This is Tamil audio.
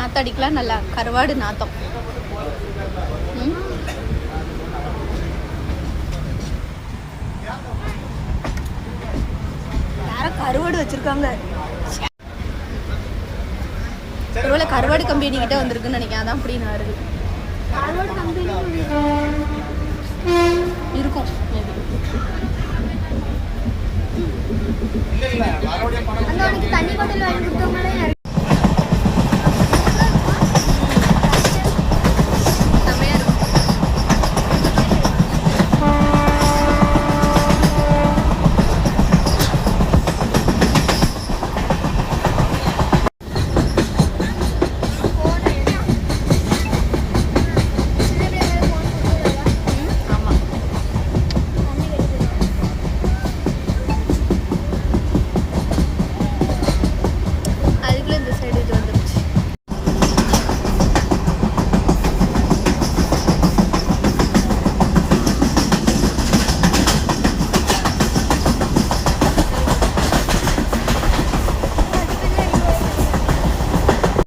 நாற்றம் அடிக்கலாம், நல்லா கருவாடு நாத்தம். யாரும் கருவாடு வச்சிருக்காங்க. ஒருவேளை கருவாடு கம்பெனி கிட்ட வந்திருக்குன்னு நினைக்கிறேன். அதான் அப்படி நான் இருக்கு. கருவாடு கம்பெனி இருக்கும். தண்ணி பாட்டில் வாங்கி கொடுத்தவங்களே